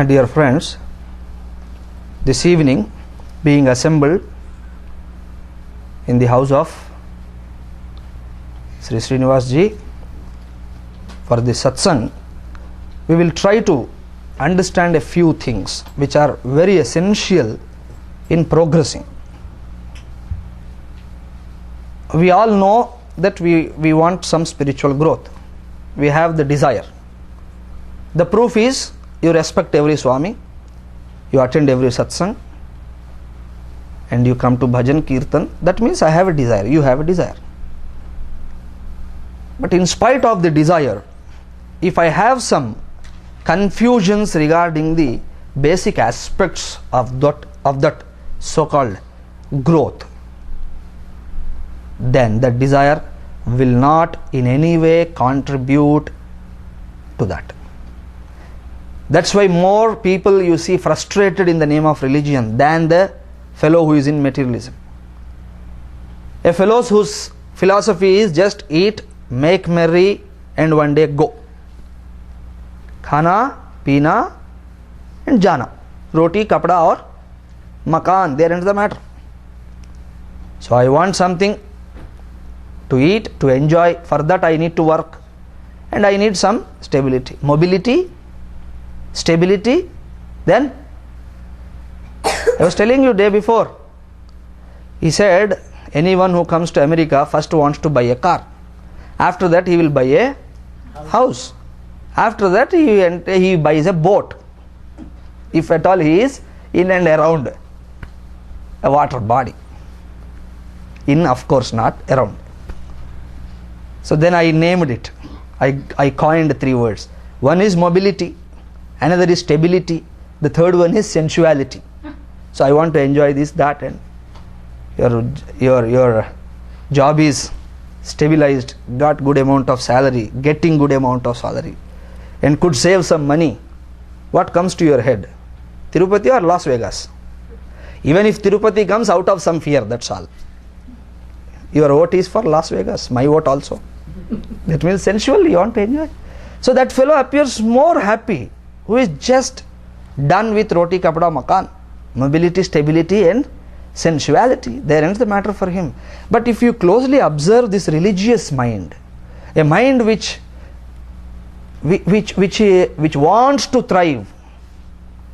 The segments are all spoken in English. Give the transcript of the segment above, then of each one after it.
Dear friends, this evening, being assembled in the house of Sri Srinivas ji for the satsang, we will try to understand a few things which are very essential in progressing. We all know that we want some spiritual growth. We have the desire. The proof is you respect every Swami, you attend every satsang, and you come to bhajan kirtan. That means I have a desire, you have a desire. But in spite of the desire, if I have some confusions regarding the basic aspects of that so-called growth, then that desire will not in any way contribute to that. That's why more people you see frustrated in the name of religion than the fellow who is in materialism. A fellow whose philosophy is just eat, make merry, and one day go. Khana, peena, and jana. Roti, kapda, or makan, there ends the matter. So I want something to eat, to enjoy. For that I need to work, and I need some stability, mobility, stability. Then I was telling you day before, he said anyone who comes to America first wants to buy a car. After that he will buy a house. After that he buys a boat, if at all he is in and around a water body. In, of course, not around. So then I named it. I coined 3 words. One is mobility, another is stability, the third one is sensuality. So I want to enjoy this, that, and your job is stabilized, got good amount of salary, getting good amount of salary, and could save some money. What comes to your head? Tirupati or Las Vegas? Even if Tirupati comes out of some fear, that's all. Your vote is for Las Vegas, my vote also. That means sensual, you want to enjoy. So that fellow appears more happy, who is just done with roti, kapda, makan, mobility, stability, and sensuality. There ends the matter for him. But if you closely observe this religious mind, a mind which wants to thrive,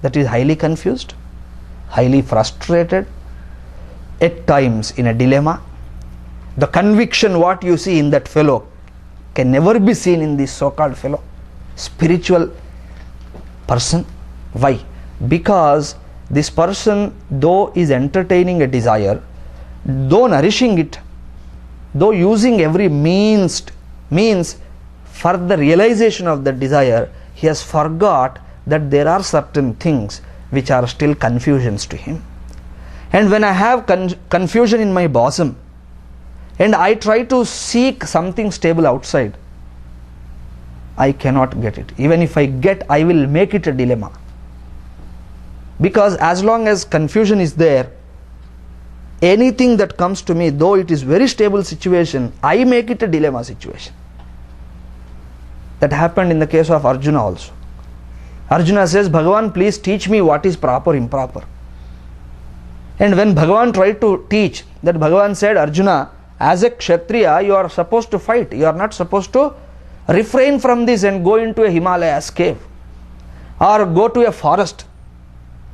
that is highly confused, highly frustrated, at times in a dilemma. The conviction what you see in that fellow can never be seen in this so-called fellow, spiritual person. Why? Because this person, though is entertaining a desire, though nourishing it, though using every means for the realization of the desire, he has forgot that there are certain things which are still confusions to him. And when I have confusion in my bosom, and I try to seek something stable outside, I cannot get it. Even if I get, I will make it a dilemma. Because as long as confusion is there, anything that comes to me, though it is very stable situation, I make it a dilemma situation. That happened in the case of Arjuna also. Arjuna says, Bhagavan, please teach me what is proper, improper. And when Bhagavan tried to teach, that Bhagavan said, Arjuna, as a Kshatriya, you are supposed to fight. You are not supposed to refrain from this and go into a Himalayas cave or go to a forest,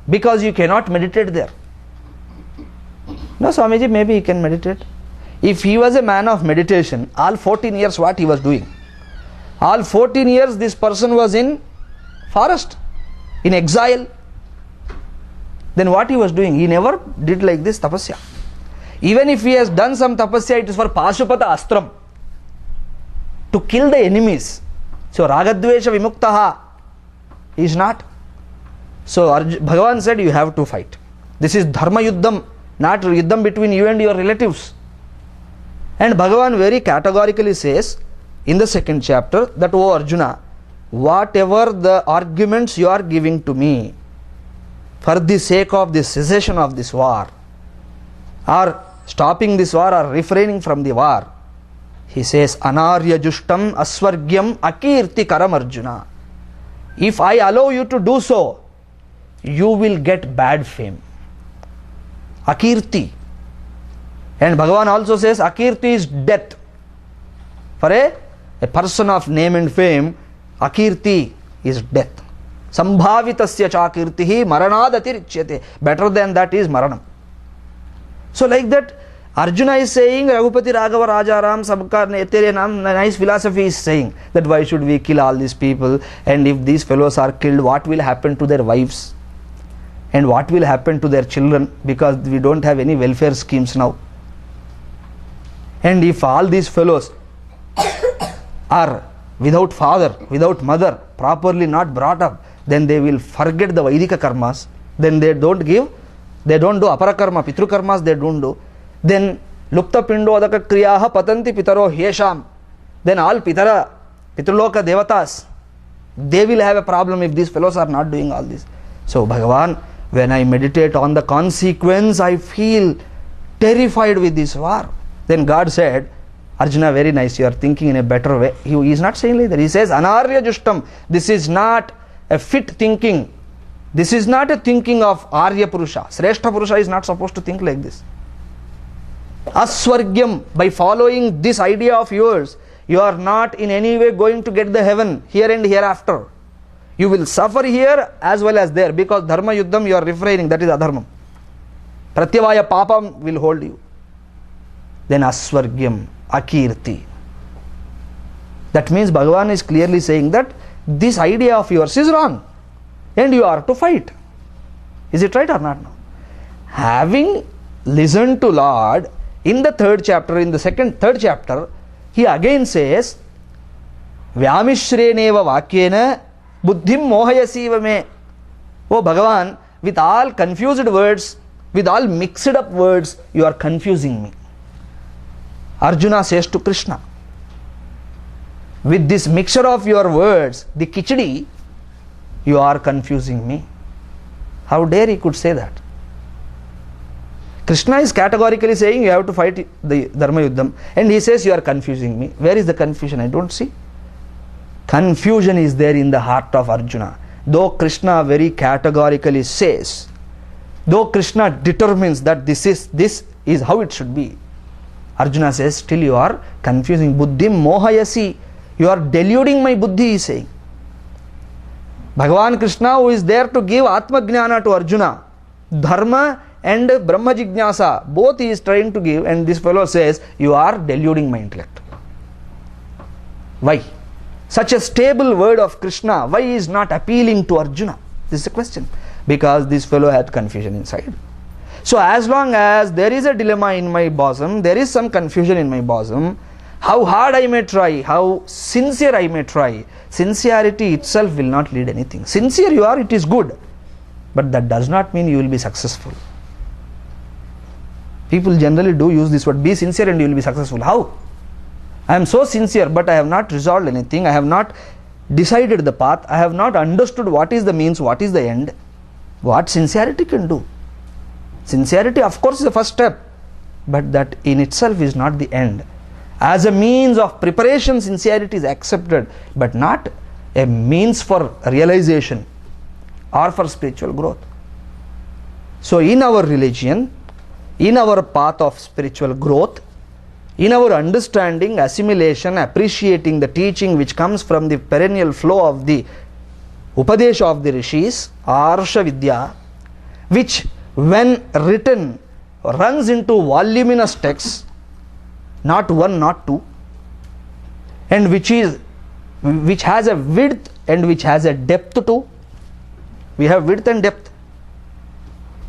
because you cannot meditate there. No, Swamiji, maybe he can meditate. If he was a man of meditation, all 14 years what he was doing? All 14 years this person was in forest, in exile. Then what he was doing? He never did like this tapasya. Even if he has done some tapasya, it is for Pashupata Astram, to kill the enemies. So Ragadvesha Vimuktaha is not. So Bhagavan said, you have to fight. This is Dharma Yuddham, not Yuddham between you and your relatives. And Bhagavan very categorically says in the 2nd chapter that, O Arjuna, whatever the arguments you are giving to me for the sake of the cessation of this war, or stopping this war, or refraining from the war, he says, Anarya Jushtam Asvargyam Akirti Karam Arjuna. If I allow you to do so, you will get bad fame. Akirti. And Bhagavan also says Akirti is death. For a person of name and fame, Akirti is death. Sambhavitasya chakirtihi maranadatirichyate. Better than that is maranam. So like that, Arjuna is saying, Raghupati Raghava Rajaram Sabka Tere Nam, nice philosophy is saying that why should we kill all these people, and if these fellows are killed, what will happen to their wives and what will happen to their children, because we don't have any welfare schemes now. And if all these fellows are without father, without mother, properly not brought up, then they will forget the Vaidika karmas. Then they don't do apara karma, pitru karmas they don't do. Then lupta pindo adaka kriyaha patanti pitaro hyesham. Then all pitruloka devatas, they will have a problem if these fellows are not doing all this. So Bhagavan, when I meditate on the consequence, I feel terrified with this war. Then God said, Arjuna, very nice, you are thinking in a better way. He is not saying like that. He says, Anarya Jushtam, this is not a fit thinking. This is not a thinking of Arya Purusha. Sreshta Purusha is not supposed to think like this. Aswargyam, by following this idea of yours, you are not in any way going to get the heaven here and hereafter. You will suffer here as well as there, because dharma yuddham you are refraining, that is adharmam. Pratyavaya papam will hold you. Then aswargyam, akirti. That means Bhagavan is clearly saying that this idea of yours is wrong and you are to fight. Is it right or not now? Having listened to Lord, in the third chapter, third chapter, he again says, Vyamishreneva vakyena buddhim mohayasiva me. Oh Bhagavan, with all confused words, with all mixed up words, you are confusing me. Arjuna says to Krishna, with this mixture of your words, the kichdi, you are confusing me. How dare he could say that? Krishna is categorically saying you have to fight the Dharma Yuddham, and he says you are confusing me. Where is the confusion? I don't see. Confusion is there in the heart of Arjuna. Though Krishna very categorically says, though Krishna determines that this is how it should be, Arjuna says, still you are confusing. Buddhim mohayasi. You are deluding my buddhi, he is saying. Bhagavan Krishna, who is there to give Atma Jnana to Arjuna, Dharma and Brahma Jignasa, both he is trying to give, and this fellow says, you are deluding my intellect. Why? Such a stable word of Krishna, why is not appealing to Arjuna? This is the question. Because this fellow had confusion inside. So as long as there is a dilemma in my bosom, there is some confusion in my bosom, how hard I may try, how sincere I may try, sincerity itself will not lead anything. Sincere you are, it is good, but that does not mean you will be successful. People generally do use this word, be sincere and you will be successful. How? I am so sincere, but I have not resolved anything, I have not decided the path, I have not understood what is the means, what is the end. What sincerity can do? Sincerity, of course, is the first step, but that in itself is not the end. As a means of preparation, sincerity is accepted, but not a means for realization or for spiritual growth. So in our religion, in our path of spiritual growth, in our understanding, assimilation, appreciating the teaching which comes from the perennial flow of the Upadesha of the Rishis, Arsha Vidya, which when written runs into voluminous texts, not one, not two, and which has a width and which has a depth too. We have width and depth.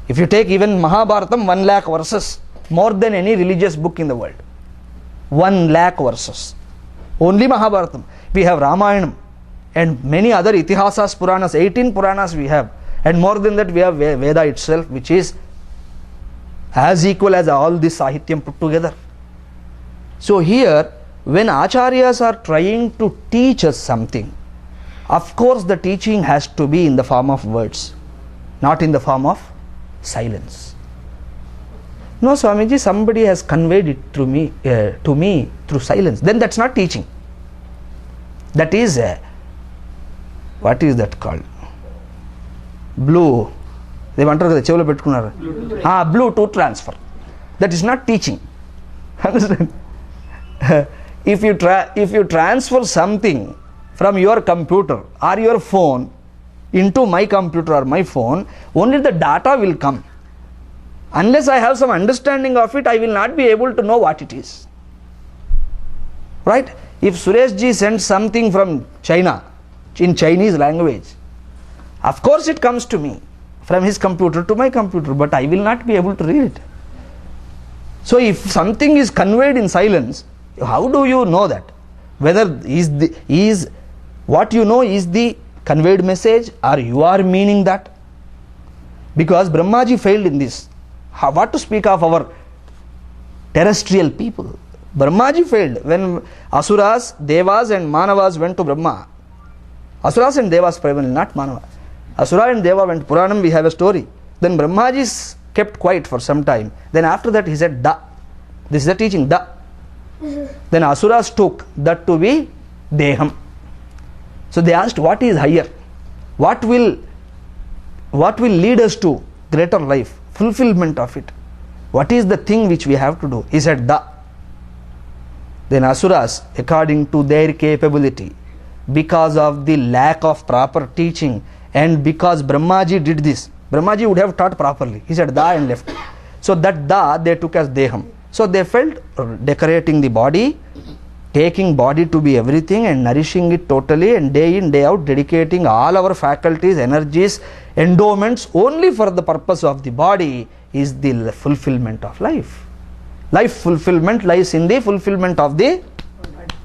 If you take even Mahabharatam, 1 lakh verses, more than any religious book in the world. 1 lakh verses. Only Mahabharatam. We have Ramayanam and many other Itihasas, Puranas, 18 Puranas we have. And more than that we have Veda itself, which is as equal as all this Sahityam put together. So here, when Acharyas are trying to teach us something, of course the teaching has to be in the form of words, not in the form of silence. No, Swamiji, somebody has conveyed it to me through silence. Then that's not teaching. That is what is that called? Blue ఏమంటారు కదా చెవులో పెట్టుకున్నారు, Bluetooth transfer. That is not teaching. Understand? if you transfer something from your computer or your phone into my computer or my phone, only the data will come. Unless I have some understanding of it, I will not be able to know what it is. Right? If Suresh ji sends something from China in Chinese language, of course it comes to me from his computer to my computer, but I will not be able to read it. So if something is conveyed in silence, how do you know that? Whether is what you know is the conveyed message or you are meaning that? Because Brahmaji failed in this. What to speak of our terrestrial people? Brahmaji failed. When Asuras, Devas and Manavas went to Brahma, Asuras and Devas primarily, not Manava. Asura and Deva went to Puranam, we have a story. Then Brahmaji kept quiet for some time. Then after that he said, Da. This is the teaching, Da. Then Asuras took that to be Deham. So they asked, what is higher? What will lead us to greater life, fulfillment of it? What is the thing which we have to do? He said, Da. Then Asuras, according to their capability, because of the lack of proper teaching, and because Brahmaji did this, Brahmaji would have taught properly. He said Da and left. So that Da they took as Deham. So they felt decorating the body, taking body to be everything and nourishing it totally, and day in day out dedicating all our faculties, energies, endowments only for the purpose of the body is the fulfillment of life. Life fulfillment lies in the fulfillment of the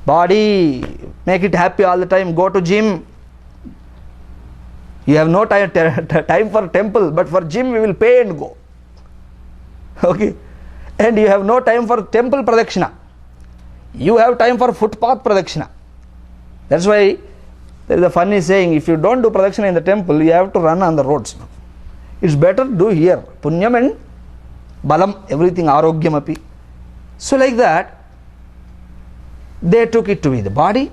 body. Make it happy all the time. Go to gym. You have no time for temple, but for gym we will pay and go. Okay? And you have no time for temple pradakshina. You have time for footpath pradakshina. That's why there is a funny saying, if you don't do pradakshina in the temple, you have to run on the roads. It's better to do here. Punyam and balam, everything, arogyam api. So like that, they took it to be the body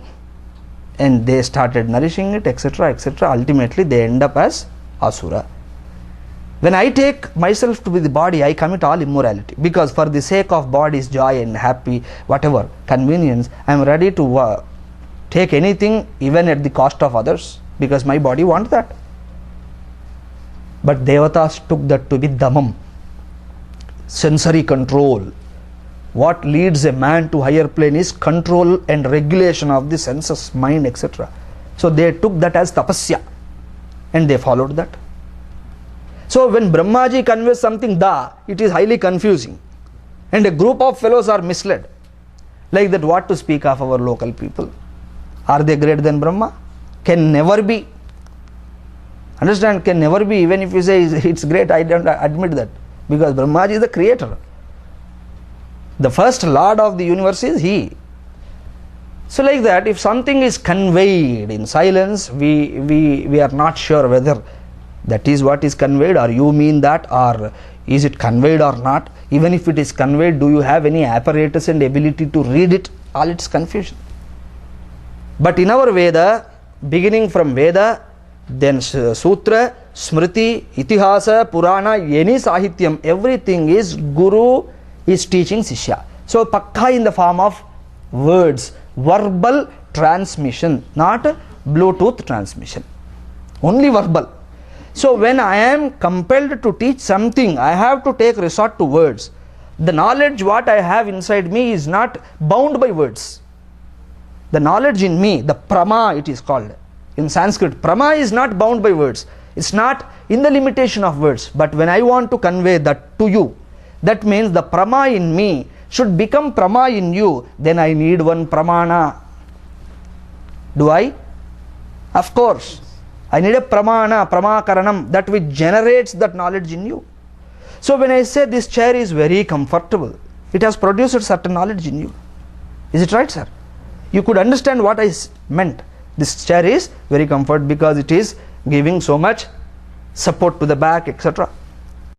and they started nourishing it, etc., etc. Ultimately they end up as Asura. When I take myself to be the body, I commit all immorality, because for the sake of body's joy and happy, whatever, convenience, I am ready to take anything even at the cost of others, because my body wants that. But Devatas took that to be Dhammam, sensory control. What leads a man to higher plane is control and regulation of the senses, mind, etc. So they took that as tapasya and they followed that. So when Brahmaji conveys something Da, it is highly confusing and a group of fellows are misled. Like that, what to speak of our local people? Are they greater than Brahma? Can never be. Understand? Can never be. Even if you say it's great, I don't admit that, because Brahmaji is the creator. The first lord of the universe is he. So like that, if something is conveyed in silence, we are not sure whether that is what is conveyed, or you mean that, or is it conveyed or not. Even if it is conveyed, do you have any apparatus and ability to read it? All its confusion. But in our Veda, beginning from Veda, then Sutra, Smriti, Itihasa, Purana, any Sahityam, everything is Guru is teaching Sishya. So Pakka in the form of words, verbal transmission, not Bluetooth transmission, only verbal. So when I am compelled to teach something, I have to take resort to words. The knowledge what I have inside me is not bound by words. The knowledge in me, the Prama it is called in Sanskrit, Prama is not bound by words. It's not in the limitation of words. But when I want to convey that to you, that means the Prama in me should become Prama in you. Then I need one Pramana. Do I? Of course. I need a Pramana, Pramakaranam, that which generates that knowledge in you. So when I say this chair is very comfortable, it has produced certain knowledge in you. Is it right, sir? You could understand what I meant. This chair is very comfort because it is giving so much support to the back, etc.